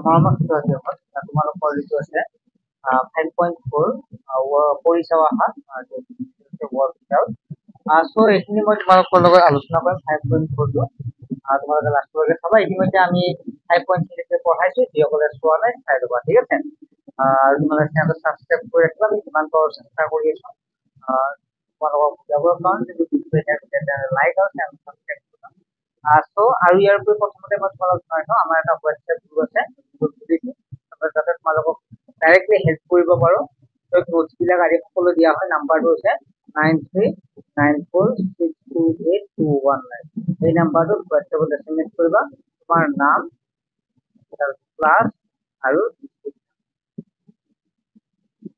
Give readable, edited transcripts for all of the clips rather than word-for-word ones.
মৰমৰ শিক্ষাৰ্থীসকল, তোমালোকৰ যিটো আছে 5.4 পৰিচালনা ৱৰ্ক। এইখিনি মই তোমালোকৰ লগত আলোচনা কৰিম 5.4টো। তোমালোকে লাষ্টলৈকে চাবা। ইতিমধ্যে আমি 5.3 পঢ়াইছো, যিসকলে চোৱা নাই চাই ল'বা, ঠিক আছে। আৰু তোমালোকে চেনেলটো ছাবস্ক্ৰাইব কৰি ৰাখিবা, আমি যিমান পাৰো চেষ্টা কৰি আছো তোমালোকক বুজাবৰ কাৰণে। যদি ভিডিঅ' তেতিয়াহ'লে লাইক আৰু চেনেল ছাবস্ক্ৰাইব কৰিবা। আৰু ইয়াৰ উপৰি প্ৰথমতে মই তোমালোকক জনাই থওঁ, আমাৰ এটা হোৱাটছএপ গ্ৰুপ আছে, যাতে তোমালোকক ডাইৰেক্টলি হেল্প কৰিব পাৰো। নোটছ বিলাক আদি সকলো দিয়া হয়। নাম্বাৰটো হৈছে 9394628219। এই নাম্বাৰটোত হোৱাটছএপত এছএমএছ কৰিবা, তোমাৰ নাম, ক্লাছ আৰু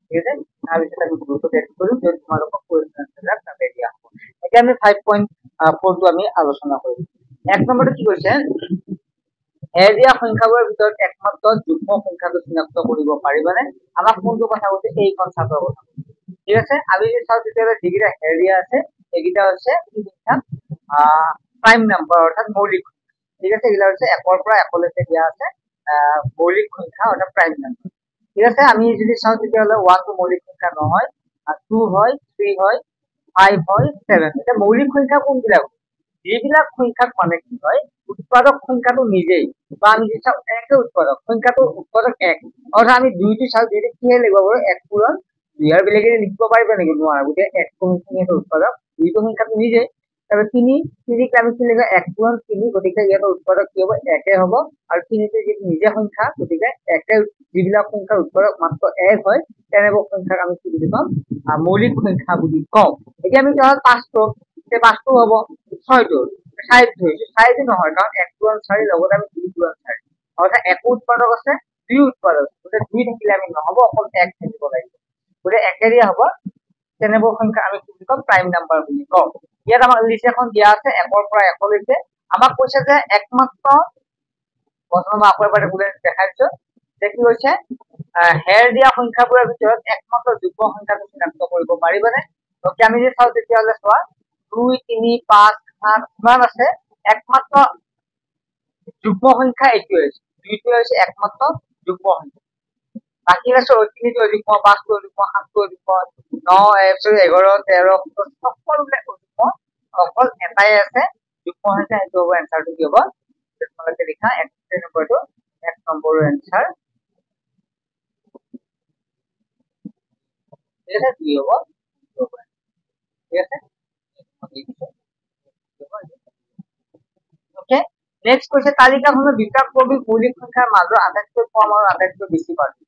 ঠিক আছে। তাৰপিছত আমি গ্ৰুপত এড কৰিম, য'ত তোমালোকক কুৱেশ্যনবিলাক তাতে দিয়া হ'ব। এতিয়া আমি 5.4টো আমি আলোচনা কৰিম। 1 নম্বৰটো কি কৈছে, দিয়া সংখ্যাবোৰৰ ভিতৰত একমাত্ৰ যুগ্ম সংখ্যাটো চিনাক্ত কৰিব পাৰিবানে? আমাক কোনটো কথা কৈছে? এইখন চাৰ্টৰ কথা। ঠিক আছে। আমি যদি চাওঁ তেতিয়াহ'লে যিকেইটা দিয়া আছে এইকেইটা হৈছে কি সংখ্যা? প্ৰাইম নাম্বাৰ, অৰ্থাৎ মৌলিক। ঠিক আছে। এইবিলাক হৈছে 1ৰ পৰা 1লৈকে দিয়া আছে মৌলিক সংখ্যা, অৰ্থাৎ প্ৰাইম নাম্বাৰ। ঠিক আছে। আমি যদি চাওঁ তেতিয়াহ'লে 1টো মৌলিক সংখ্যা নহয়, 2 হয়, 3 হয়, 5 হয়, 7। এতিয়া মৌলিক সংখ্যা কোনবিলাক? যিবিলাক সংখ্যাক মানে কি হয়, উৎপাদক সংখ্যাটো নিজেই, বা আমি যদি চাওঁ 1 উৎপাদক সংখ্যাটো, উৎপাদক 1, অৰ্থাৎ আমি 2টো চাওঁ, 2টো কিহে লিখিব পাৰো? 1 পূৰণ 2 আৰু বেলেগে লিখিব পাৰিব নেকি? নোৱাৰে। গতিকে 1 পূৰণ 3 উৎপাদক, 2টো সংখ্যাটো নিজেই। তাৰপিছত 3ক আমি কি লিখো? 1 পূৰণ 3, গতিকে ইয়াৰ উৎপাদক কি হ'ব? 1 হ'ব। আৰু 3টো যিটো নিজে সংখ্যা, গতিকে 1 যিবিলাক সংখ্যাৰ উৎপাদক মাত্ৰ 1 হয়, তেনেবোৰ সংখ্যাক আমি কি বুলি কম? মৌলিক সংখ্যা বুলি কওঁ। এতিয়া আমি চাওঁ 5টো, 5টো হ'ব 6টো, 4টো হৈছে 4টো নহয়, কাৰণ 1 পূৰণ 4 লগত আমি 2 পূৰণ 4, অৰ্থাৎ 1 উৎপাদক আছে, 2 উৎপাদক, গতিকে 2 থাকিলে আমি নহ'ব, অকল 1 থাকিব লাগিব। গতিকে 1 দিয়া হ'ব। তেনেবোৰ সংখ্যা আমি কি বুলি কম? প্ৰাইম নাম্বাৰ বুলি কওঁ। ইয়াত আমাক লিষ্ট এখন দিয়া আছে 1ৰ পৰা 1লৈকে। আমাক কৈছে যে একমাত্ৰ, প্ৰথমে মই আকৌ এবাৰ দেখাই দিছো যে কি হৈছে, দিয়া সংখ্যাবোৰৰ ভিতৰত একমাত্ৰ যুগ্ম সংখ্যাটো চিনাক্ত কৰিব পাৰিবানে? গতিকে আমি যদি চাওঁ তেতিয়াহ'লে চোৱা, 2, 3, 5, 7 ইমান আছে। একমাত্ৰ যুগ্ম সংখ্যা এইটোৱে হৈছে, 2টোৱে হৈছে একমাত্ৰ যুগ্ম সংখ্যা। বাকী আছে 3টো অযুগ্ম, 5টো অযুগ্ম, 7টো অযুগ্ম, 11, 13, সকলোবিলাক অযুগ্ম, অকল এটাই আছে যুগ্ম সংখ্যা, সেইটো হ'ব এনচাৰটো কি হ'ব? তোমালোকে লিখা 1 নম্বৰটো, 1 নম্বৰৰ এনচাৰ ঠিক আছে, 2 হ'ব। ঠিক আছে। ওকে। নেক্সট কৈছে, তালিকাখনৰ দুটা ক্ৰমিক মৌলিক সংখ্যাৰ মাজৰ আটাইতকৈ কম আৰু আটাইতকৈ বেছি পাৰ্থক্য।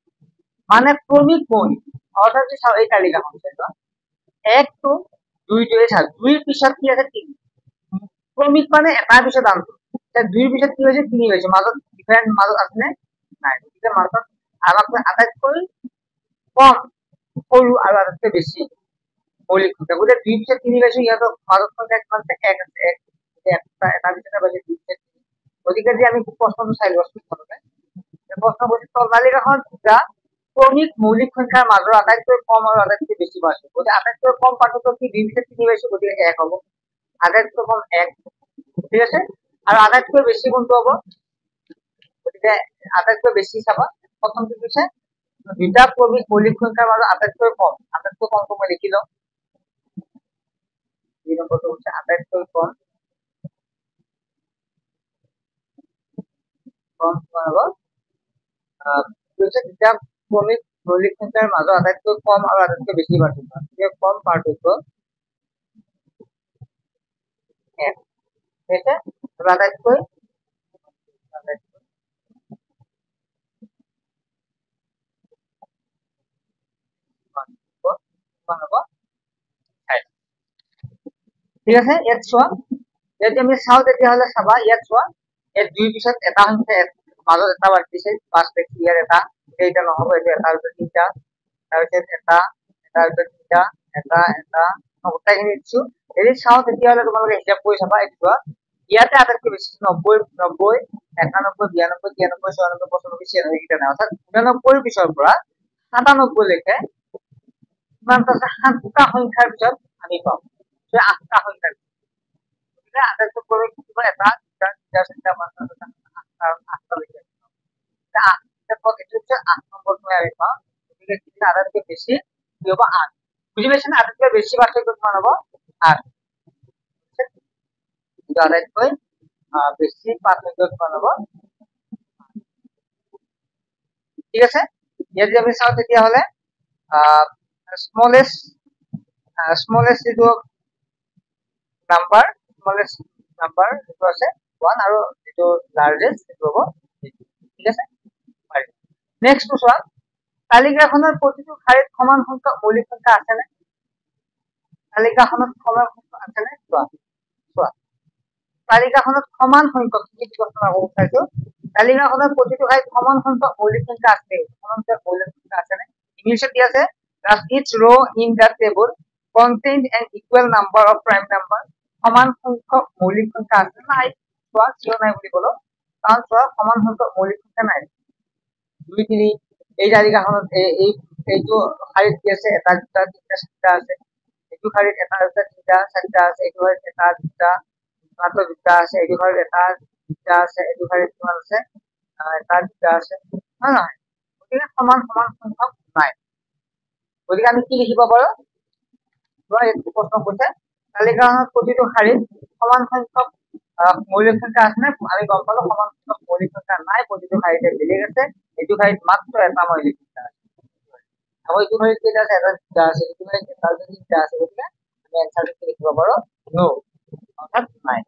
মানে ক্ৰমিক মৌলিক, অৰ্থাৎ যদি চাওঁ এই তালিকাখন, 1টো 2টোৱে চাওঁ, 2ৰ পিছত কি আছে? 3। ক্ৰমিক মানে এটাৰ পিছত আনটো। 2ৰ পিছত কি হৈছে? 3 হৈছে। মাজত ডিফাৰেন্স মাজত আছেনে? নাই। গতিকে মাজত আমাক আটাইতকৈ কম, সৰু আৰু আটাইতকৈ বেছি মৌলিক সংখ্যা। গতিকে 2ৰ পিছত 3 পাইছো, ইয়াতৰ মাজত সংখ্যা কিমান আছে? 1 আছে। এটা পিছতে পাইছে 2 পিছত 3। গতিকে যে আমি প্ৰশ্নটো চাই লৈছো, প্ৰশ্ন কৈছে তালিকাখন দুটা ক্ৰমিক মৌলিক সংখ্যাৰ মাজৰ আটাইতকৈ কম আৰু আটাইতকৈ বেছি পাৰ্থক্য। গতিকে আটাইতকৈ কম পাৰ্থক্য কি? 2ৰ পিছত 3 পাইছো, গতিকে 1 হ'ব। আটাইতকৈ কম 1, ঠিক আছে। আৰু আটাইতকৈ বেছি কোনটো হ'ব? গতিকে আটাইতকৈ বেছি চাবা, প্ৰথমটো কৈছে দুটা ক্ৰমিক মৌলিক সংখ্যাৰ মাজত আটাইতকৈ কম, আটাইতকৈ কমটো মই লিখি লওঁ। 2 নম্বৰটো হৈছে আটাইতকৈ কম, কিমান হ'ব? দুটা ক্ৰমিক মৌলিক সংখ্যাৰ মাজত আটাইতকৈ কম আৰু আটাইতকৈ বেছি পাৰ্থক্য। কম পাৰ্থক্য 1, ঠিক আছে। আটাইতকৈ ঠিক আছে। ইয়াত চোৱা, ইয়াত আমি চাওঁ তেতিয়াহ'লে চাবা, ইয়াত চোৱা, ইয়াত 2ৰ পিছত এটা সংখ্যা মাজত এটা বাদ দিছে, ইয়াৰ এটা, এইটা নহ'ব, এইটো এটাৰ পিছত 3টা, তাৰপিছত এটা, এটাৰ পিছত 3টা, এটা গোটেইখিনি দিছো। যদি চাওঁ তেতিয়াহ'লে তোমালোকে হিচাপ কৰি চাবা, এইটো চোৱা, ইয়াতে আটাইতকৈ বেছি 90, 91, 92, 93, 94, 96, 95, 96 কেইটা নাই। অৰ্থাৎ 99ৰ পিছৰ পৰা 97 লৈকে কিমানটা আছে? 7টা সংখ্যাৰ পিছত আমি পাওঁ, 8টা সংখ্যাৰ পিছত। গতিকে আটাইতকৈ এটা, 2, 3, 4, 5, 6, 7, 8টা লৈকে। এইটো হচ্ছে 8 নম্বৰটো আমি পাওঁ গতিকে কিমান আটাইতকৈ বেছি কি হ'ব 8 বুজি পাইছে না আটাইতকৈ বেছি পাৰ্থক্য কিমান হ'ব 8 কিন্তু আটাইতকৈ বেছি পাৰ্থক্য কিমান হ'ব ঠিক আছে ইয়াত যদি আমি চাওঁ তেতিয়াহ'লে স্মলেষ্ট যিটো নাম্বাৰ স্মলেষ্ট নাম্বাৰ যেটো আছে 1 আৰু যেটো লাৰ্জেষ্ট যেটো হ'ব ঠিক আছে নেক্সট চোৱা তালিকাখনৰ প্ৰতিটো শাৰীত সমান সংখ্যক মৌলিক সংখ্যা আছে নে তালিকাখনত সমান সংখ্যক আছে নে চোৱা তালিকাখনত সমান সংখ্যক কি প্ৰশ্ন হ'ব চাইছো তালিকাখনৰ প্ৰতিটো শাৰীত সমান সংখ্যক মৌলিক সংখ্যা আছে সমান সংখ্যক মৌলিক সংখ্যা আছে নে ইংলিশত কি আছে does each row in the table contain an equal number of prime number সমান সংখ্যক মৌলিক সংখ্যা আছে নাই চোৱা কিয় নাই বুলি ক'লো কাৰণ চোৱা সমান সংখ্যক মৌলিক সংখ্যা নাই 2 3 এই তালিকাখনত এইটো শাৰীত কি আছে এটা দুটা তিনটা চাৰিটা আছে এইটো শাৰীত এটা দুটা তিনটা চাৰিটা আছে এইটো শাৰীত এটা দুটা মাত্ৰ দুটা আছে এইটো শাৰীত এটা দুটা আছে এইটো শাৰীত কিমান আছে এটা দুটা আছে হয় নহয় গতিকে সমান সংখ্যক নাই গতিকে আমি কি লিখিব পাৰো চোৱা এইটো প্ৰশ্ন কৈছে তালিকাখনত প্ৰতিটো শাৰীত সমান সংখ্যক মৌলিক সংখ্যা আছে নে আমি গম পালো সমান সংখ্যক মৌলিক সংখ্যা নাই প্ৰতিটো শাৰীতে বেলেগ আছে এইটো শাৰীত মাত্ৰ এটা মৌলিক সংখ্যা আছে আৰু এইটো শাৰীত কেইটা আছে এটা দুটা আছে এইটো শাৰীত এটা তিনটা আছে গতিকে আমি এনসাৰটো কি লিখিব পাৰো নো অৰ্থাৎ নাই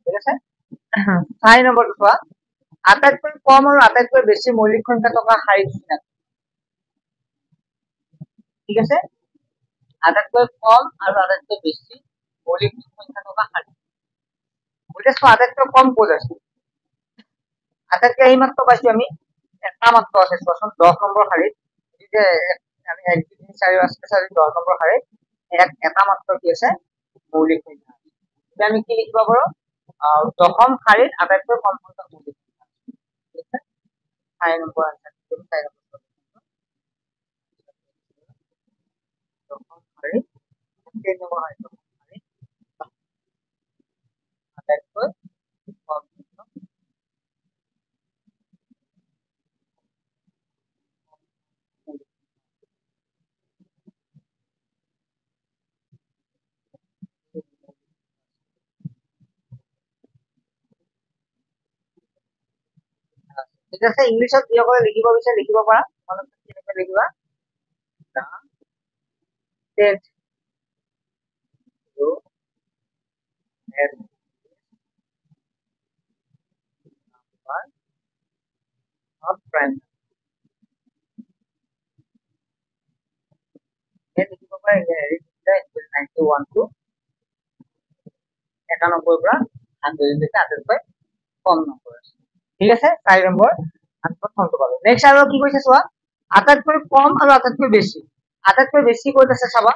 ঠিক আছে 6 নম্বৰটো চোৱা আটাইতকৈ কম আৰু আটাইতকৈ বেছি মৌলিক সংখ্যা থকা শাৰী চিনাক্ত ঠিক আছে আটাইতকৈ কম আৰু আটাইতকৈ বেছি মৌলিক সংখ্যা থকা শাৰী গতিকে চোৱা আটাইতকৈ কম ক'ত আছে আটাইতকৈ এই মাত্ৰ পাইছো আমি এটা মাত্ৰ আছে চোৱাচোন 10 নম্বৰ শাৰীত গতিকে আমি 1 2 3 4 5 6 10 নম্বৰ শাৰীত এটা মাত্ৰ কি আছে মৌলিক সংখ্যা এতিয়া আমি কি লিখিব পাৰো দশম শাৰীত আটাইতকৈ কম সংখ্যক মৌলিক সংখ্যা ঠিক আছে 6 নম্বৰ আনসাৰ 6 নম্বৰ দশম শাৰীত 3 নম্বৰ শাৰীত আটাইতকৈ কম সংখ্যক ঠিক আছে ইংলিশত যিসকলে লিখিব বিচাৰে লিখিব পাৰা মনত কেনেকৈ লিখিবা tenth row as number of prime ইয়াত লিখিব পাৰা হেৰি 91 to 91 পৰা 100 লৈকে আটাইতকৈ কম নম্বৰ আছে ঠিক আছে 4 নম্বৰ আনসাৰ ফোনটো পালো নেক্সট আৰু কি কৈছে চোৱা আটাইতকৈ কম আৰু আটাইতকৈ বেছি ক'ত আছে চাবা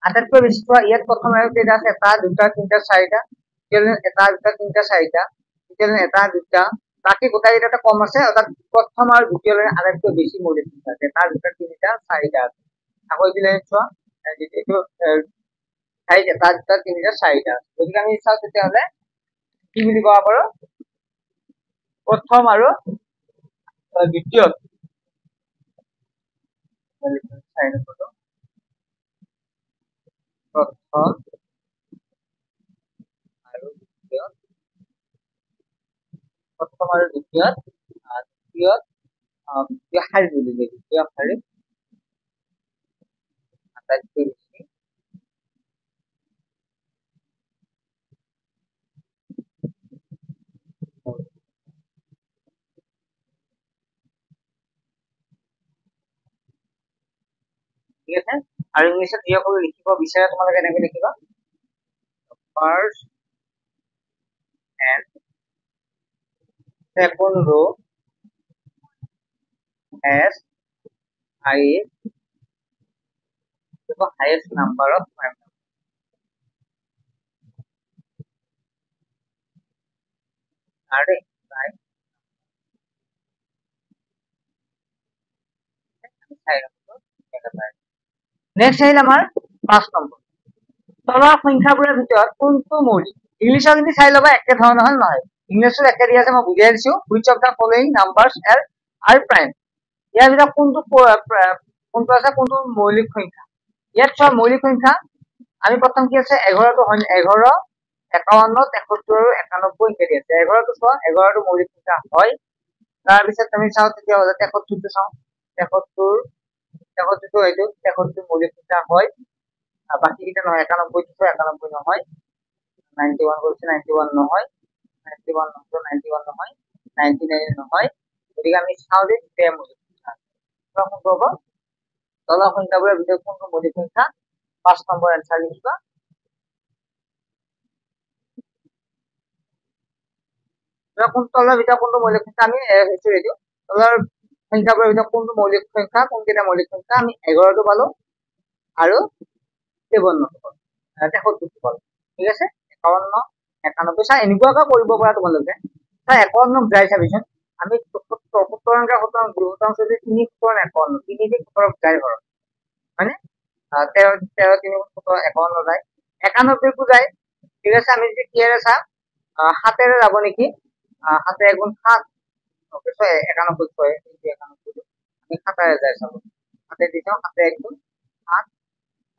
আটাইতকৈ বেছি চোৱা ইয়াত প্ৰথম আৰু কেইটা আছে এটা দুটা তিনটা চাৰিটা এটা দুটা তিনটা চাৰিটা এটা দুটা বাকি গোটেইকেইটা কম আছে অৰ্থাৎ প্ৰথম আৰু দ্বিতীয়লৈ আটাইতকৈ বেছি মৌলিক সংখ্যা আছে এটা দুটা তিনিটা চাৰিটা আছে আকৌ দিলে চোৱা এইটো শাৰীত এটা দুটা তিনিটা চাৰিটা গতিকে আমি চাওঁ তেতিয়াহ'লে কি বুলি ক'ব পাৰো প্ৰথম আৰু দ্বিতীয় প্ৰথম আৰু দ্বিতীয় দ্বিতীয় শাৰী বুলি দ্বিতীয় শাৰীত আটাইতকৈ বেছি ঠিক আছে আৰু ইংলিশত যিসকলে লিখিব বিচাৰে তোমালোকে এনেকৈ লিখিবা first and second row has highest number of prime numbers. Are they right? Next আহিল আমাৰ 5 নম্বৰ তলৰ সংখ্যাবোৰৰ ভিতৰত কোনটো মৌলিক ইংলিছত যদি চাই ল'বা একে ধৰণৰ হল নহয় ইংলিছত একে দিয়া আছে মই বুজাই দিছো which of the following numbers are prime ইয়াৰ ভিতৰত কোনটো আছে কোনটো মৌলিক সংখ্যা ইয়াত চোৱা মৌলিক সংখ্যা আমি প্ৰথম কি আছে 11 টো 11 51 73 আৰু 91 ইত্যাদি আছে 11 টো চোৱা 11 টো মৌলিক সংখ্যা হয় তাৰ পিছত তুমি চাও তেতিয়া হলে 73 টো চাও 73 টো এইটো 73 মৌলিক সংখ্যা হয় বাকি কিটা নহয় 91 টো 91 নহয় 91 কৰিছে 91 নহয় 91 নহয় 99 নহয় গতিকে আমি চাও যে তে মৌলিক সংখ্যা কোনটো হ'ব তলৰ সংখ্যাবোৰৰ ভিতৰত কোনটো মৌলিক সংখ্যা 5 নম্বৰ এনসাৰ লিখিবা তলৰ ভিতৰত কোনটো মৌলিক সংখ্যা আমি হেতু ৰেডি তলৰ সংখ্যাবোৰৰ ভিতৰত কোনটো মৌলিক সংখ্যা কোনকেইটা মৌলিক সংখ্যা আমি 11 টো পালো আৰু 53 টো পালো 73 পালো ঠিক আছে 51 91 চা এনেকুৱাকৈ কৰিব পৰা তোমালোকে চা 51 গাই চাবিচোন আমি 77 অংক 77 গুণিতং যদি 3 51 3 দি 17 গাই ঘৰ মানে 13 13 3 17 51 যায় 91 কো যায় ঠিক আছে আমি যদি কিহেৰে চা 7 এৰে যাব নেকি 7 গুণ 7 ওকে সো 91 হয় 91 আমি 7 এৰে যায় চাব 7 দি যাও 7 1 গুণ 7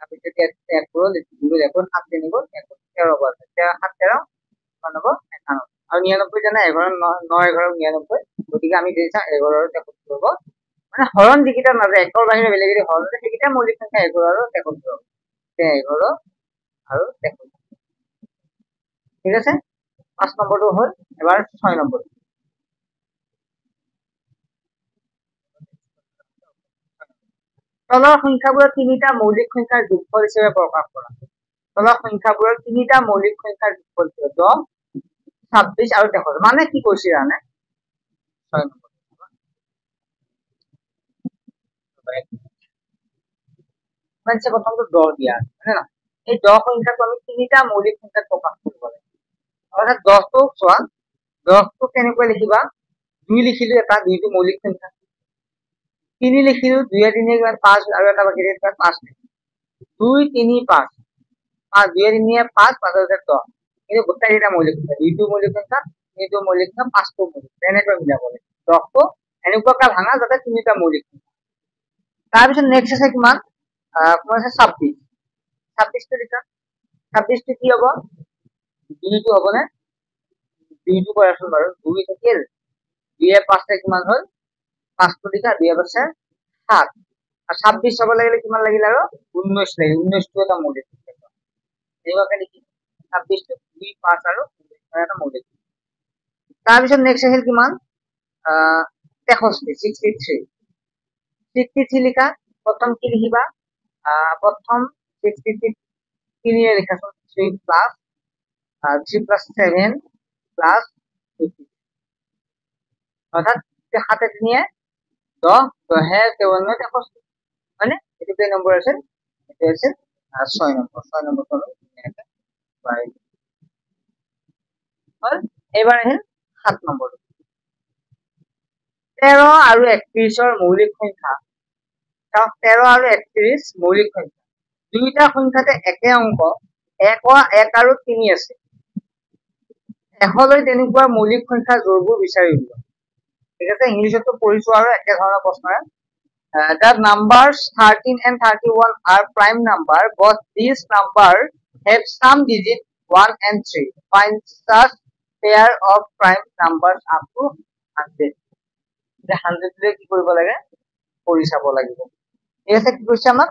আমি যদি 1 করো লিখি দেখো 7 3 গুণ 13 বাদ 7 13 মানব 91 আৰু 99 জানা 11 9 11 99 গতিকে আমি যদি চাও 11 আৰু 73 হ'ব মানে হৰণ যিকিটা নাযায় একৰ বাহিৰে বেলেগ যদি হৰণ আছে সেইকিটা মৌলিক সংখ্যা 11 আৰু 73 হ'ব 11 আৰু 73 ঠিক আছে 5 নম্বৰটো হ'ল এবাৰ 6 নম্বৰ তলৰ সংখ্যাবোৰৰ তিনিটা মৌলিক সংখ্যাৰ যোগফল হিচাপে প্ৰকাশ কৰা তলৰ সংখ্যাবোৰৰ তিনিটা মৌলিক সংখ্যাৰ যোগফল হিচাপে 10 26 আৰু 73 মানে কি কৈছে জানে 6 নম্বৰ মানে প্ৰথমটো 10 দিয়া আছে না এই 10 সংখ্যাটো আমি তিনিটা মৌলিক সংখ্যাত প্ৰকাশ কৰিব লাগে অৰ্থাৎ 10 টো চোৱা 10 টো কেনেকৈ লিখিবা 2 লিখিলো এটা 2 টো মৌলিক সংখ্যা 3 লিখিলো 2 3 কিমান 5 আৰু এটা বাকি আছে 5 2 3 5 5 2 3 5 5 10 কিন্তু গোটেইটা মৌলিক সংখ্যা 2 টো মৌলিক সংখ্যা 3 টো মৌলিক সংখ্যা 5 টো মৌলিক তেনেকৈ মিলাব লাগে 10 টো এনেকুৱাকৈ ভাঙা যাতে তিনিটা মৌলিক সংখ্যা তাৰ পিছত নেক্সট আছে কিমান কোন আছে 26 26 টো লিখা 26 টো কি হ'ব 2 টো হ'ব না 2 টো কৰাচোন বাৰু 2 থাকিল 2 এ 5 তে কিমান হ'ল 5 টো লিখা 2 এ 5 7 আর 26 হ'ব লাগিলে কিমান লাগিল আৰু 19 লাগিল 19 টো এটা মৌলিক সংখ্যা এইবাকে লিখি 26 টো 2 5 আৰু এটা মৌলিক তাৰ পিছত নেক্সট আহিল কিমান 63 63 লিখা প্ৰথম কি লিখিবা প্ৰথম 63 3 এ লিখাছোন 3 প্লাস 3 প্লাস 7 প্লাস 50 অর্থাৎ 7 3 এ 10 10 হে 53 63 মানে এটো কি নম্বৰ আছে এটো আছে 6 নম্বৰ হলো এটা বাই হল এবাৰ আহিল 7 নম্বৰ 13 আৰু 31 ৰ মৌলিক সংখ্যা 13 আৰু 31 মৌলিক সংখ্যা দুইটা সংখ্যাতে একে অংক 1 আৰু 3 আছে এহলৈ তেনেকুৱা মৌলিক সংখ্যা জোৰবোৰ বিচাৰি উলিওৱা ঠিক আছে ইংলিশতো পঢ়িছো আৰু একে ধৰণৰ প্ৰশ্ন the numbers 13 and 31 are prime number but these numbers have some digit 1 and 3 find such pair of prime numbers up to 100 যে 100 ৰে কি কৰিব লাগে কৰি চাব লাগিব এই আছে কি কৈছে আমাক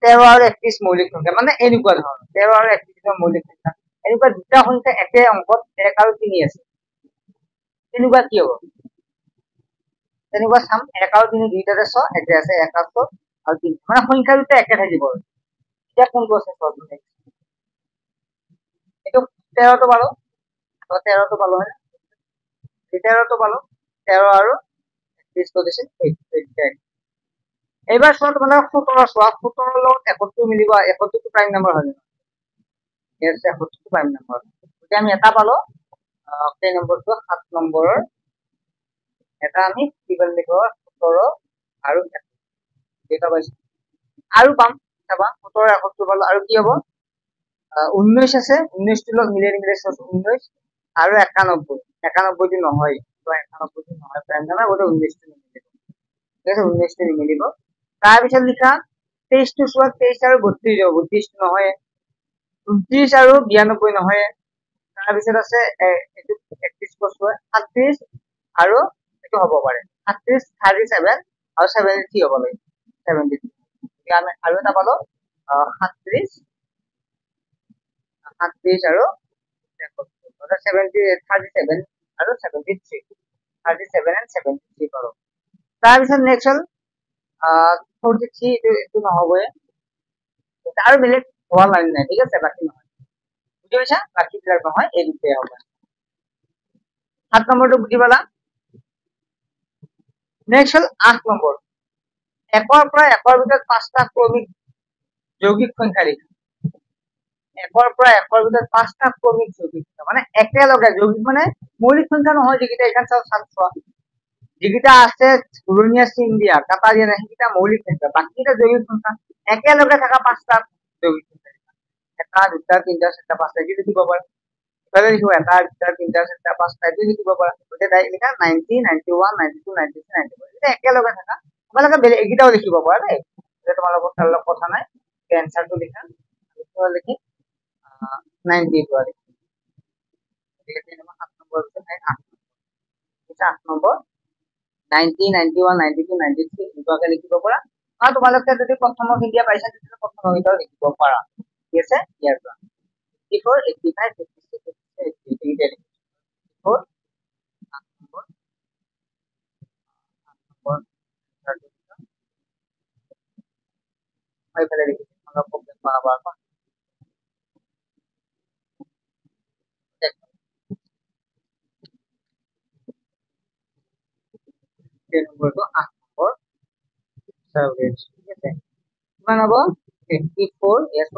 13 আৰু 31 মৌলিক সংখ্যা মানে এনেকুৱা ধৰণৰ 13 আৰু 31 মৌলিক সংখ্যা এনেকুৱা দুটা সংখ্যা একে অংকত 1 আৰু 3 আছে তেনেকুৱা কি হ'ব তেনেকুৱা চাম 1 আৰু 3 দুইটাতে ছ একে আছে 1 আৰু 3 মানে সংখ্যা দুটা একে থাকিব এতিয়া কোনটো আছে সহজ এটো 13 টো পালো 13 টো পালো হয় 13 টো পালো 13 আৰু 31 টো দিছে এইবাৰ চোৱা তোমালোক 17 চোৱা 17 লগত 71 মিলিব 71 টো প্ৰাইম নম্বৰ হয় এস 71 টো প্ৰাইম নম্বৰ এতিয়া আমি এটা পালো কেই নম্বৰটো 7 নম্বৰৰ এটা আমি কিবল লিখো 17 আৰু 1 এটা পাইছো আৰু পাম চাবা 17 71 পালো আৰু কি হ'ব 19 আছে 19 টো লগ মিলাই মিলাই 19 আৰু 91 91 টো নহয় তো 91 টো নহয় প্ৰাইম নাম্বাৰ ওটা 19 টো নিমিলিব ঠিক আছে 19 টো নিমিলিব তাৰ পিছত লিখা 23 টো চোৱা 23 আৰু 32 যাব 32 টো নহয় 29 আৰু 92 নহয় তাৰ পিছত আছে এটো 31 বছৰ 37 আৰু এটো হ'ব পাৰে 37 37 আৰু 73 হ'ব লাগে 73 এতিয়া আমি আৰু এটা পালো 37 37 আৰু 37 আৰু 73 37 and 73 পালো তাৰপিছত নেক্সট হ'ল 43 এইটো নহবই আৰু বেলেগ হোৱা লাইন নাই ঠিক আছে বাকি নহয় বুজি পাইছা বাকি বিলাক নহয় এই দুটাই হ'ব 7 নম্বৰটো বুজি পালা নেক্সট হ'ল 8 নম্বৰ একৰ পৰা একৰ ভিতৰত পাঁচটা ক্ৰমিক যৌগিক সংখ্যা লিখা একৰ পৰা একৰ ভিতৰত পাঁচটা ক্ৰমিক যৌগিক মানে একেলগে যৌগিক মানে মৌলিক সংখ্যা নহয় যেকিটা এখান চাও সাতশো যেকিটা আছে ঘূৰণীয়া চিন দিয়া কাটা দিয়া নাই সেকিটা মৌলিক সংখ্যা বাকিটা যৌগিক সংখ্যা একেলগে থকা পাঁচটা যৌগিক সংখ্যা এটা দুটা তিনটা চাৰিটা পাঁচটা এটি লিখিব পাৰা তাহলে লিখিব এটা দুটা তিনটা চাৰিটা পাঁচটা এটি লিখিব পাৰা গতিকে ডাইৰেক্ট লিখা 90 91 92 93 94 এটা একেলগে থকা তোমালোকে বেলেগ একিটাও লিখিব পাৰা দেই এটা তোমালোকৰ তাৰ কথা নাই এনসাৰটো লিখা লিখি 90 টো লিখি গতিকে 7 নম্বৰ আছে 8 নম্বৰ 90 91 92 93 এনেকুৱাকে লিখিব পাৰা আৰু তোমালোকে যদি প্ৰথমৰ খিনিয়া পাইছা তেতিয়া প্ৰথমৰ খিনিও লিখিব পাৰা ঠিক আছে ইয়াৰ পৰা 84 85 56 87 84 নম্বৰ মই ফেলে লিখি অলপ প্ৰবলেম পাবা আকৌ নম্বৰটো 8 নম্বৰ সার্ভেজ ঠিক আছে কিমান হ'ব 84 yes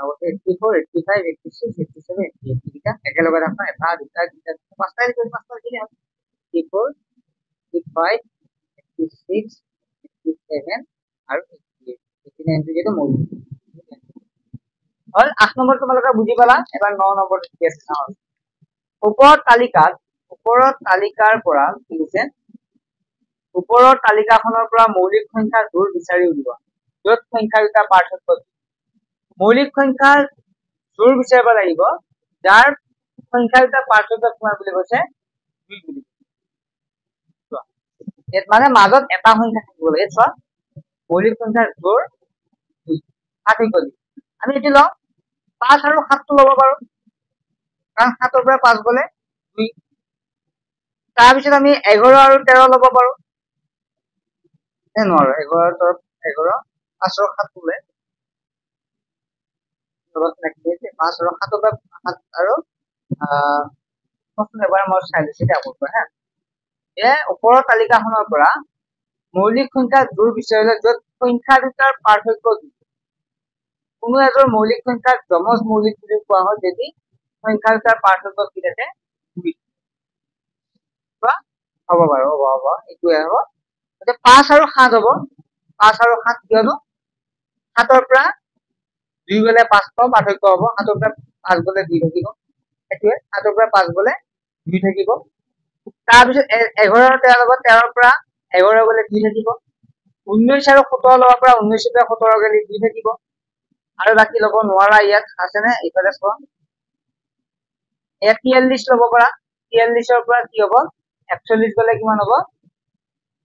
84 85 86 87 88 কিটা একেলগে ৰাখা এটা দুটা তিনটা পাঁচটা লিখি পাঁচটা লিখি 84 85 86 87 আৰু 88 89 টো যেটো মৌলিক হল 8 নম্বৰ তোমালোকে বুজি পালা এবাৰ 9 নম্বৰ কি আছে চাও ওপৰৰ তালিকাৰ পৰা কি দিছে ওপৰৰ তালিকাখনৰ পৰা মৌলিক সংখ্যাৰ জোড় বিচাৰি উলিওৱা য'ত সংখ্যা দুটা পাৰ্থক্য মৌলিক সংখ্যাৰ জোড় বিচাৰিব লাগিব যাৰ সংখ্যা দুটা পাৰ্থক্য কিমান বুলি কৈছে 2 বুলি মানে মাজত এটা সংখ্যা থাকিব লাগে চোৱা মৌলিক সংখ্যাৰ জোড় 2 পাৰ্থক্য আমি এটি লওঁ 5 আৰু 7 টো ল'ব পাৰো কাৰণ 7 ৰ পৰা 5 গলে 2 তাৰ পিছত আমি 11 আৰু 13 ল'ব পাৰো নোৱাৰো 11 তৰফ 11 5 আৰু 7 টোলে তলত নেক্সট 5 আৰু 7 পৰা 7 আৰু প্ৰশ্ন এবাৰ মই চাই দিছি আপোনাক হা ওপৰৰ তালিকাখনৰ পৰা মৌলিক সংখ্যাৰ জোড় বিচাৰিলে য'ত সংখ্যা দুটাৰ পাৰ্থক্য কোনো এজোৰ মৌলিক সংখ্যাক যমজ মৌলিক বুলি কোৱা হয় যদি সংখ্যা দুটাৰ পাৰ্থক্য কি থাকে 2 হ'ব বাৰু হ'ব এইটোৱে হ'ব এতিয়া 5 আৰু 7 হ'ব 5 আৰু 7 কিয়নো 7 ৰ পৰা 2 গলে 5 পাও পাৰ্থক্য হ'ব 7 ৰ পৰা 5 গলে 2 থাকিব এটোৱে 7 ৰ পৰা 5 গলে 2 থাকিব তাৰ পিছত 11 আৰু 13 ল'ব 13 ৰ পৰা 11 গলে 2 থাকিব 19 আৰু 17 ল'ব পৰা 19 ৰ পৰা 17 গলে 2 থাকিব আৰু বাকি ল'ব নোৱাৰা ইয়াত আছে নে ইফালে চোৱা 43 ল'ব পৰা 43 ৰ পৰা কি হ'ব 41 গলে কিমান হ'ব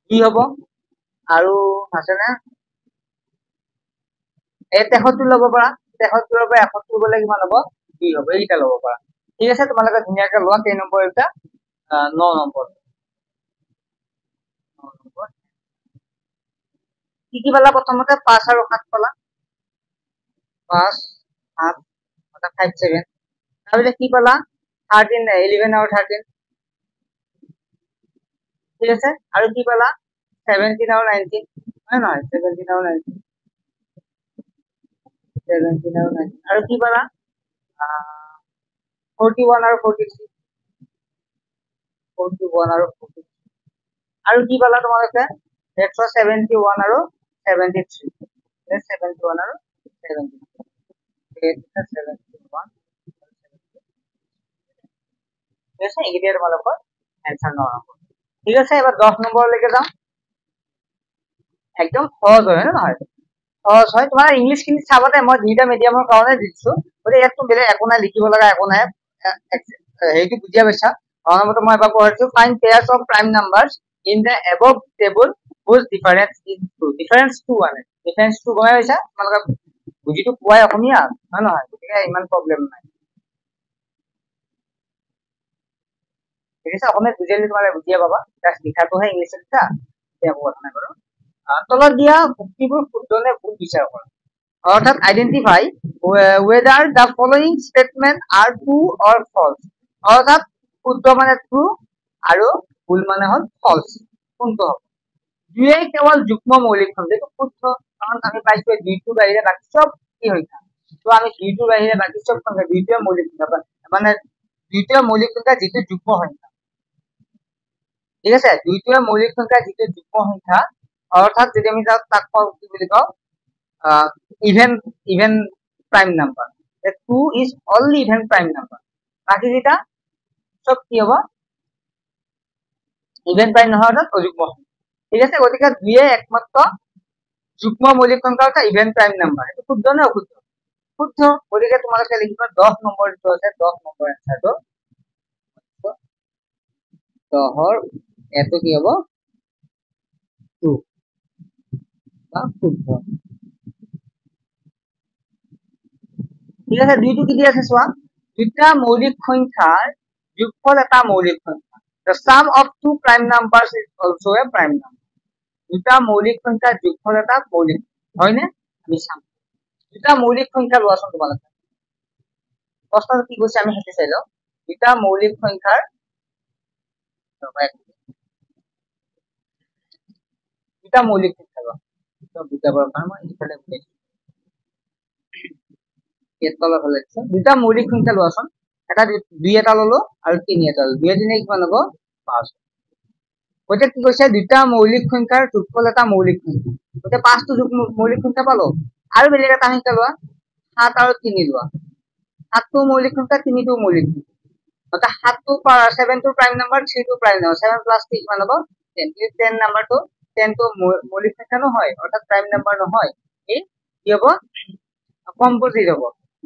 2 হ'ব আৰু আছে নে 73 ল'ব পৰা 73 ৰ পৰা 71 গলে কিমান হ'ব 2 হ'ব এইটা ল'ব পৰা ঠিক আছে তোমালোকে ধুনীয়াকৈ লোৱা 3 নম্বৰ এটা 9 নম্বৰ কি পালা প্ৰথমতে 5 আৰু 7 পালা 5 7 5 7 তাহলে কি পালা 13 11 আৰু 13 ঠিক আছে আৰু কি পালা 17 আৰু 19 হয় নহয় 17 আৰু 19 17 আৰু 19 আৰু কি পালা 41 আৰু 43 41 আৰু 43 আৰু কি পালা তোমালোকে 171 আৰু 73 71 আৰু 73 এইকেইটাই তোমালোকৰ এনসাৰ 9 নম্বৰ। ঠিক আছে, এবাৰ 10 নম্বৰলৈকে যাওঁ। একদম সহজ হয় নে নহয়? সহজ হয়। তোমাৰ ইংলিছ খিনি চাবা দে, মই দুইটা মিডিয়ামৰ কাৰণে দিছো, গতিকে ইয়াততো বেলেগ একো নাই, লিখিব লগা একো নাই, হেৰিটো বুজিয়া পাইছা। নম্বৰটো মই এবাৰ পঢ়াইছো, find pairs of prime numbers in the above table whose difference is 2। Difference 2 মানে ডিফাৰেন্স 2 গমাই পাইছা তোমালোকে, বুজিটো পোৱাই অসমীয়া হয় নহয়, গতিকে ইমান প্ৰব্লেম নাই। ঠিক আছে, অসমীয়াত বুজিলে তোমালোকে বুজিয়ে পাবা, জাষ্ট লিখাটোহে ইংলিছত লিখা, একো কথা নাই বাৰু। তলত দিয়া উক্তিবোৰ শুদ্ধ নে ভুল বিচাৰ কৰা। অৰ্থাৎ identify whether the following statement are true or false। অৰ্থাৎ শুদ্ধ মানে ট্ৰু আৰু ভুল মানে হ'ল ফলছ। কোনটো হ'ব? দুইয়ে কেৱল যুগ্ম মৌলিক সংখ্যা, এইটো শুদ্ধ, কাৰণ আমি পাইছো দুইটোৰ বাহিৰে বাকী চব কি সংখ্যা, তো আমি দুইটোৰ বাহিৰে বাকী চব সংখ্যা, দুইটোৱে মৌলিক সংখ্যা, মানে দুইটোৱে মৌলিক সংখ্যা যিটো যুগ্ম সংখ্যা। ঠিক আছে, দুইটোৱে মৌলিক সংখ্যা যিটো যুগ্ম সংখ্যা, অৰ্থাৎ যদি আমি তাক কি বুলি কওঁ, even prime number. 2 is only even prime number। বাকি যেটা সব কি হবে? ইভেন প্রাইম নহয়, অর্থাৎ অযুগ্ম। ঠিক আছে, গতিকে 2 একমাত্র যুগ্ম মৌলিক সংখ্যা অর্থাৎ ইভেন প্রাইম নাম্বার। এটা শুদ্ধ না অশুদ্ধ? শুদ্ধ। গতিকে তোমালোকে লিখিবা 10 নম্বৰ যেটো আছে, 10 নম্বৰ এনসাৰটো 10ৰ এটো কি হ'ব? 2 বা শুদ্ধ। ঠিক আছে, দুইটো কি দি আছে চোৱা, দুটা মৌলিক সংখ্যাৰ যোগফল এটা মৌলিক সংখ্যা। The sum of two prime numbers is also a prime number। দুটা মৌলিক সংখ্যাৰ যোগফল এটা মৌলিক, হয়নে? আমি চাম দুটা মৌলিক সংখ্যা লোৱাচোন তোমালোকে। প্ৰশ্নটো কি কৈছে আমি সেইটো চাই লওঁ। দুটা মৌলিক সংখ্যাৰ দুটা মৌলিক সংখ্যা লোৱা, বুজাবৰ কাৰণে মই এইফালে বুজাইছো। দুটা মৌলিক সংখ্যা লোৱাচোন, এটা 2 এটা ললো আৰু 3 এটা ললো, 2 3 কিমান হ'ব? 5। গতিকে কি কৈছে, দুটা মৌলিক সংখ্যাৰ যোগফল এটা মৌলিক সংখ্যা। গতিকে 5টো মৌলিক সংখ্যা পালো, আৰু বেলেগ এটা সংখ্যা লোৱা, 7 আৰু 3 লোৱা। 7টো মৌলিক সংখ্যা, 3টো মৌলিক সংখ্যা, অৰ্থাৎ 7টো 7টো প্ৰাইম নাম্বাৰ, 3টো প্ৰাইম নাম্বাৰ, 7 + 3 কিমান হ'ব? 10। 10 নাম্বাৰটো 10টো মৌলিক সংখ্যা নহয়, অৰ্থাৎ প্ৰাইম নাম্বাৰ নহয়, এই কি হ'ব? কম্পোজিট হ'ব,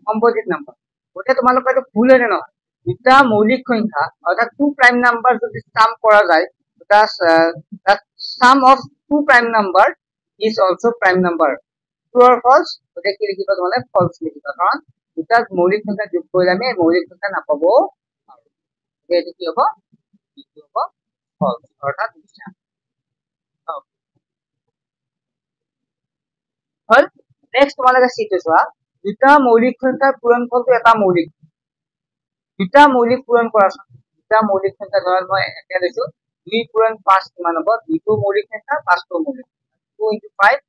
কম্পোজিট নাম্বাৰ। গতিকে তোমালোকৰ এইটো ভুল হয় নে নহয়? দুটা মৌলিক সংখ্যা অৰ্থাৎ 2 প্ৰাইম নাম্বাৰ যদি সাম কৰা যায়, the sum of 2 prime number is also prime number। true or false? গতিকে কি লিখিবা তোমালোকে? false লিখিবা, কাৰণ দুটা মৌলিক সংখ্যা যোগ কৰিলে আমি মৌলিক সংখ্যা নাপাব পাৰো। এইটো কি হ'ব? এইটো হ'ব false, অৰ্থাৎ মিছা। হল। নেক্সট তোমালোকে সিটো চোৱা, দুটা মৌলিক সংখ্যাৰ পূৰণফলটো এটা মৌলিক। দুটা মৌলিক পূৰণ কৰাচোন। দুটা মৌলিক সংখ্যা ধৰা মই এতিয়া লৈছো 2 পূৰণ 5 কিমান হ'ব? 2টো মৌলিক সংখ্যা, 5টো মৌলিক সংখ্যা, 2 × 5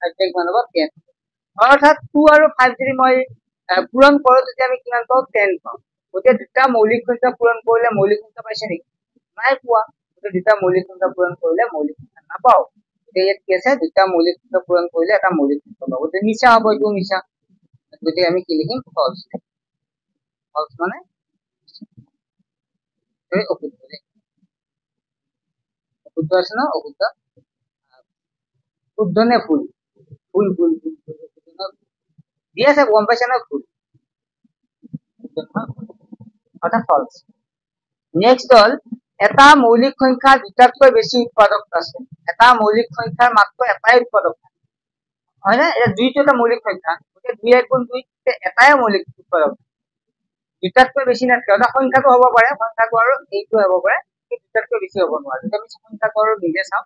5 কিমান হ'ব? 10। অৰ্থাৎ 2 আৰু 5 যদি মই পূৰণ কৰো তেতিয়া আমি কিমান পাওঁ? 10 পাওঁ। গতিকে দুটা মৌলিক সংখ্যা পূৰণ কৰিলে মৌলিক সংখ্যা পাইছে নেকি? নাই পোৱা। গতিকে দুটা মৌলিক সংখ্যা পূৰণ কৰিলে মৌলিক সংখ্যা নাপাও। ইয়াত কি আছে? দুটা মৌলিক সংখ্যা পূৰণ কৰিলে এটা মৌলিক সংখ্যা পাব। গতিকে মিছা হ'ব, এইটো মিছা। গতিকে আমি কি লিখিম? ফলছ। ফলছ মানে অশুদ্ধ। অশুদ্ধ আছে না? অশুদ্ধ। শুদ্ধ নে ভুল? ভুল ভুল ভুল দি আছে, গম পাইছে না? ভুল, অর্থাৎ ফলছ। নেক্সট হল, এটা মৌলিক সংখ্যা দুটাতকৈ বেছি উৎপাদক আছে। এটা মৌলিক সংখ্যাৰ মাত্ৰ এটাই উৎপাদক থাকে, হয় না? এটা 2টো এটা মৌলিক সংখ্যা, গতিকে 2 × 2 এটাই মৌলিক উৎপাদক, দুটাতকৈ বেছি নাথাকে। অৰ্থাৎ সংখ্যাটো হ'ব পাৰে, সংখ্যাটো আৰু এইটো হ'ব পাৰে, দুটাতকৈ বেছি হ'ব নোৱাৰে। যদি আমি সংখ্যাটো আৰু নিজে চাওঁ,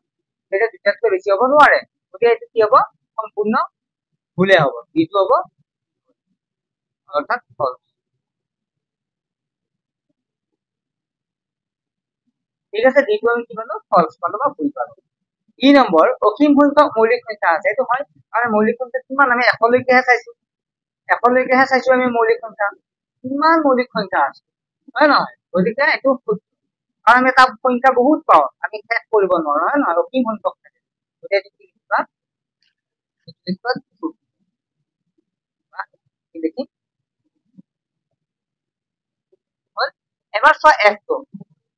তেতিয়া দুটাতকৈ বেছি হ'ব নোৱাৰে। গতিকে এইটো কি হ'ব? সম্পূৰ্ণ ভুলে হ'ব, এইটো হ'ব অৰ্থাৎ ফলছ। ঠিক আছে, এইটো আমি কি পালো? ফলছ পালো বা ভুল পালো। 2 নম্বৰ, অসীম সংখ্যক মৌলিক সংখ্যা আছে। এইটো হয়, কাৰণ মৌলিক সংখ্যা কিমান? আমি 100 লৈকেহে চাইছো, 100 লৈকেহে চাইছো আমি মৌলিক সংখ্যা। কিমান মৌলিক সংখ্যা আছে, হয় নহয়? গতিকে এইটো শুদ্ধ, কাৰণ আমি এটা সংখ্যা বহুত পাওঁ, আমি শেষ কৰিব নোৱাৰো, হয় নহয়? অসীম সংখ্যক থাকে। গতিকে এইটো কি লিখিবা? দেখি এবাৰ চোৱা F2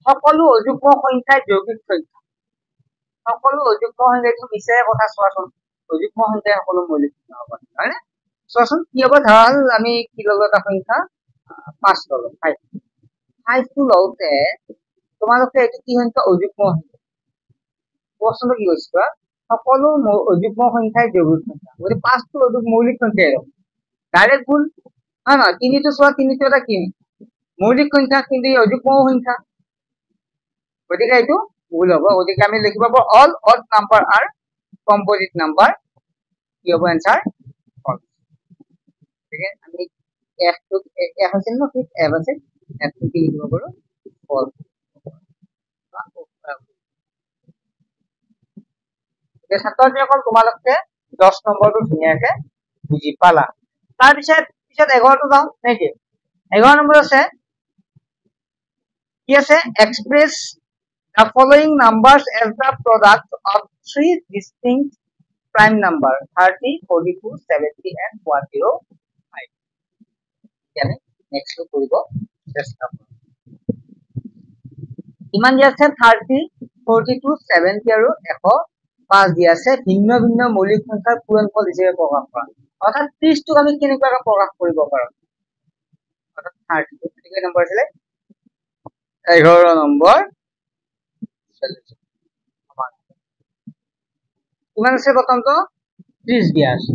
সকলো অযুগ্ম সংখ্যাৰ যৌগিক সংখ্যা সকলো অযুগ্ম সংখ্যাটো বিচাৰে কথা চোৱাচোন অযুগ্ম সংখ্যাৰ সকলো মৌলিক সংখ্যা হ'ব হয়নে চোৱাচোন কি হ'ব ধৰা হ'ল আমি কি ল'লো এটা সংখ্যা 5 ল'লো 5 টো লওঁতে তোমালোকে এইটো কি সংখ্যা অযুগ্ম সংখ্যা প্ৰশ্নটো কি কৈছে সকলো অযুগ্ম সংখ্যাৰ যৌগিক সংখ্যা গতিকে 5 টো মৌলিক সংখ্যা ডাইৰেক্ট ভুল হয় না 3 টো চোৱা 3 টো এটা কি মৌলিক সংখ্যা কিন্তু অযুগ্ম সংখ্যা গতিকে এইটো ভুল হ'ব গতিকে আমি লিখিব পাৰো all odd number R composite number কি হ'ব आंसर ফলস ঠিক আছে আমি f টু f আছিল ন ঠিক f আছিল f টু কি লিখিব পাৰো ফলস ছাত্ৰসকল তোমালোকে 10 নম্বৰটো ধুনীয়াকে বুজি পালা তাৰ পিছত 11টো যাও নেকি 11 নম্বৰ আছে কি আছে express the following numbers as the product of three distinct prime number 30 42 70 and 105 yani next to কৰিব চেষ্টা কৰক ইমান দিয়া আছে 30 42 70 আৰু 105 দিয়া আছে ভিন্ন ভিন্ন মৌলিক সংখ্যাৰ পূৰণফল হিচাপে প্ৰকাশ কৰা অৰ্থাৎ 30 টো আমি কেনেকৈ প্ৰকাশ কৰিব পাৰো অৰ্থাৎ 30 টো কি নম্বৰ আছিল 11 নম্বৰ কিমান আছে প্ৰথমটো 30 দিয়া আছে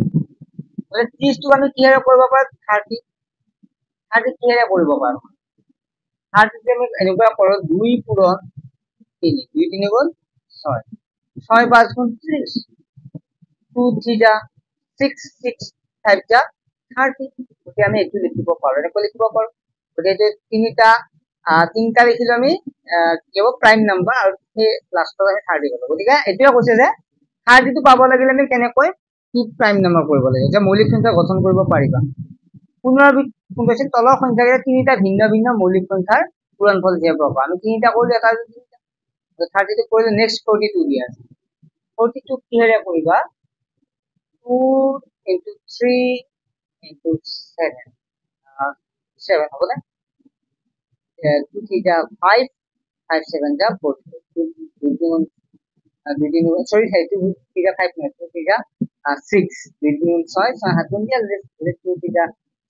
মানে 30 টো আমি কিহেৰে কৰিব পাৰো 30 কিহেৰে কৰিব পাৰো 30 টো আমি এনেকুৱা কৰো 2 পূৰণ 3 2 3 গুণ 6 6 5 গুণ 30 2 3 যা 6 6 5 যা 30 গতিকে আমি এটো লিখিব পাৰো এনেকৈ লিখিব পাৰো গতিকে তিনিটা লিখিলো আমি কি হ'ব প্ৰাইম নাম্বাৰ আৰু সেই লাষ্টত আমি 30 গলো গতিকে এটোয়া কৈছে যে 30 টো পাব লাগিলে আমি কেনেকৈ কি প্ৰাইম নাম্বাৰ কৰিব লাগে যে মৌলিক সংখ্যা গঠন কৰিব পাৰিবা পুনৰাবৃত্তি কোন কৈছে তলৰ সংখ্যাকেইটা তিনিটা ভিন্ন ভিন্ন মৌলিক সংখ্যাৰ পূৰণফল হিচাপে পাবা আমি তিনিটা কৰিলে এটা 30 টো কৰিলে নেক্সট 42 দিয়া আছে 42 কিহেৰে কৰিবা 2 into 3 into 7 7 হ'ব না 2 3 যা 5 5 7 যা 42 sorry 2 3 যা 5 না 2 3 যা 6 2 6 6 7 দিয়া 2 3 যা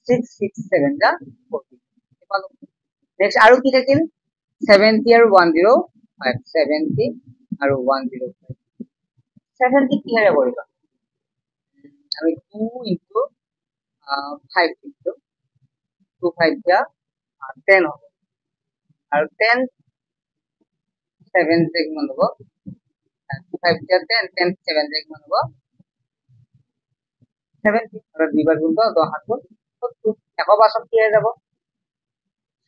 6 6 7 যা 40 নেক্সট আৰু কি থাকিল 70 আৰু 105 70 আৰু 105 70 কিহেৰে কৰিবা আমি 2 into 5 into 2 5 যা 10 হ'ব আৰু 10 7 যে কিমান হ'ব 2 5 যা 10 10 7 যে কিমান হ'ব 70 আৰু 2 বাৰ গুণ 10 7 গুণ 70 105 কিহে যাব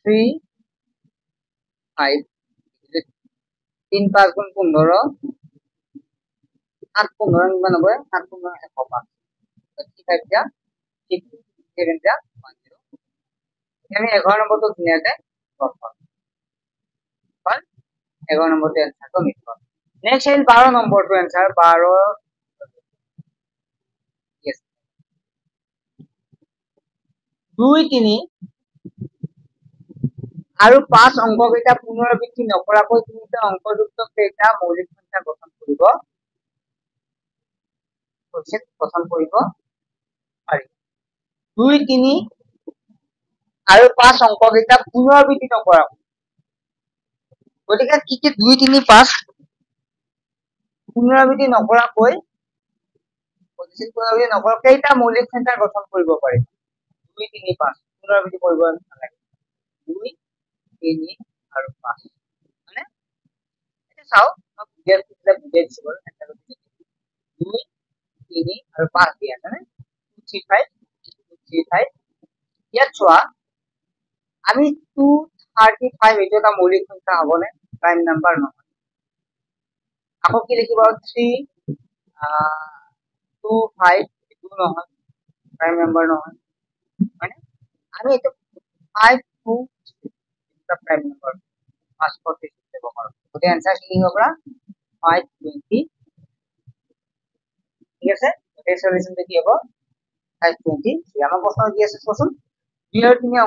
3 5 3 5 গুণ 15 8 15 কিমান হ'ব 7 15 105 5 যা 7 যা 10 আমি 11 নম্বৰটো ধুনীয়াকে পাম 11 নম্বৰটো এনসাৰটো আমি পাম নেক্সট আহিল 12 নম্বৰটো এনসাৰ 12 yes 2 3 আৰু 5 অংককেইটা পুনৰাবৃত্তি নকৰাকৈ তিনিটা অংকযুক্ত কেইটা মৌলিক সংখ্যা গঠন কৰিব পাৰি 2 3 আৰু 5 অংককেইটা পুনৰাবৃত্তি নকৰাকৈ গতিকে কি কি 2 3 5 পুনৰাবৃত্তি নকৰাকৈ কেইটা মৌলিক সংখ্যা গঠন কৰিব পাৰি 2 3 5 পুনৰাবৃত্তি কৰিব নালাগে 2 3 আৰু 5 মানে এটা চাও মই বুজাই দিছো বাৰু এটা 2 3 আৰু 5 দিয়া আছে না 2 3 5 ইয়াত চোৱা আমি 235 এইটো এটা মৌলিক সংখ্যা হ'বনে প্ৰাইম নাম্বাৰ নহয় আকৌ কি লিখিব 3 2 5 এইটো নহয় প্ৰাইম নাম্বাৰ নহয় মানে আমি এইটো 5 2 এটা প্ৰাইম নাম্বাৰ 540 ব্যৱহাৰ গতিকে आंसर কি হ'ব 520 ঠিক আছে এই সলিউশনটো কি হ'ব 523 আমাৰ প্ৰশ্ন কি আছে চোৱাচোন 2 আৰু 3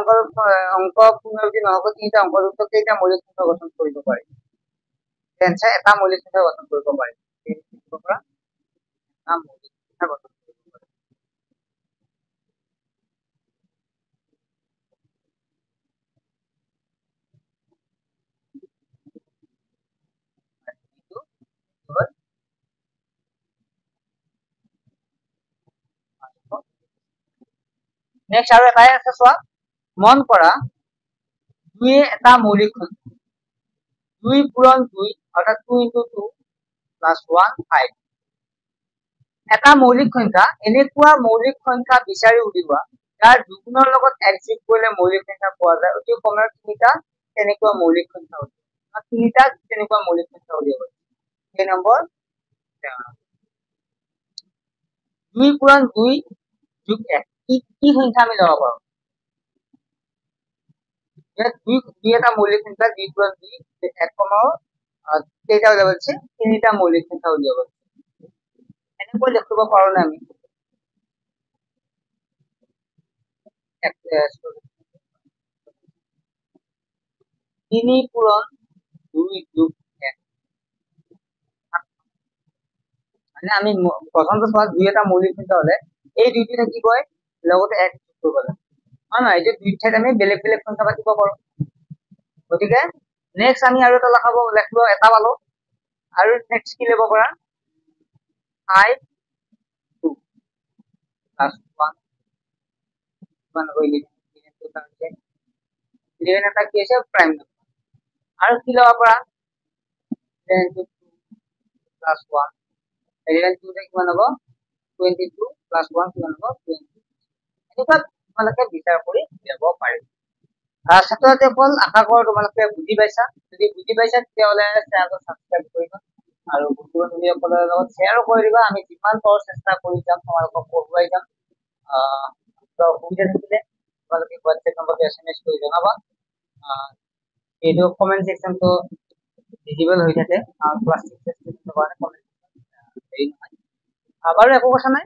অংক পুনৰাবৃত্তি নহব তিনিটা অংকযুক্ত কেইটা মৌলিক সংখ্যা গঠন কৰিব পাৰি টেনচা এটা মৌলিক সংখ্যা গঠন কৰিব পাৰি এটা মৌলিক সংখ্যা গঠন কৰিব পাৰি নেক্সট আৰু এটাই আছে চোৱা মন কৰা 2 এটা মৌলিক সংখ্যা 2 পূৰণ 2 অৰ্থাৎ 2 * 2 + 1 5 এটা মৌলিক সংখ্যা এনেকুৱা মৌলিক সংখ্যা বিচাৰি উলিওৱা যাৰ যুগ্মৰ লগত এক যোগ কৰিলে মৌলিক সংখ্যা পোৱা যায় অতি কমেও তিনিটা তেনেকুৱা মৌলিক সংখ্যা উলিওৱা তিনিটা তেনেকুৱা মৌলিক সংখ্যা উলিয়াব এই নম্বৰ 2 পূৰণ 2 যোগ 1 কি সংখ্যা আমি ল'ব পাৰোঁ দুই এটা মৌলিক সংখ্যা 2 পূৰণ 2 1 কমেও কেইটা উলিয়াব দিছে তিনিটা মৌলিক সংখ্যা উলিয়াব এনেকৈ লিখিব পাৰো না আমি 3 পূৰণ 2 যোগ 1 মানে আমি প্ৰথমটো চোৱা 2 এটা মৌলিক সংখ্যা হলে এই দুইটি থাকিবই লগতে 1 যোগ কৰিব লাগে না এই দুই ঠাইত আমি বেলেগ বেলেগ সংখ্যা পাতিব পাৰো গতিকে নেক্সট আমি আৰু এটা লিখব এটা পালো আৰু নেক্সট কি লিখব পাৰা 5 2 + 1 মান হইলে 11 এটা কি আছে প্ৰাইম আৰু কি লব পাৰা 10 + 2 + 1 11 2 কিমান হ'ব 22 + 1 কিমান হ'ব 20 এনেকুৱা তোমালোকে বিচাৰ কৰি যাব পাৰিবা ছাত্ৰসকল আশা কৰো তোমালোকে বুজি পাইছা যদি বুজি পাইছা তেতিয়াহ'লে চেনেলটো সাবস্ক্ৰাইব কৰিবা আৰু বন্ধু-বান্ধৱীসকলৰ লগত শ্বেয়াৰ কৰি দিবা আমি যিমান পাৰো চেষ্টা কৰি যাম তোমালোকক পঢ়ুৱাই যাম অসুবিধা থাকিলে তোমালোকে হোৱাটছএপ নম্বৰটো SMS কৰি জনাবা এইটো কমেন্ট সেকশনটো ভিজিবল হৈ থাকে ক্লাছ 6 টেষ্টৰ কাৰণে কমেন্ট হেৰি নহয় বাৰু একো কথা নাই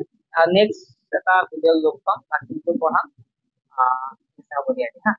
নেক্সট এটা ভিডিঅ' লগ পাম বাকিটো পঢ়াম হ'ব দিয়া হা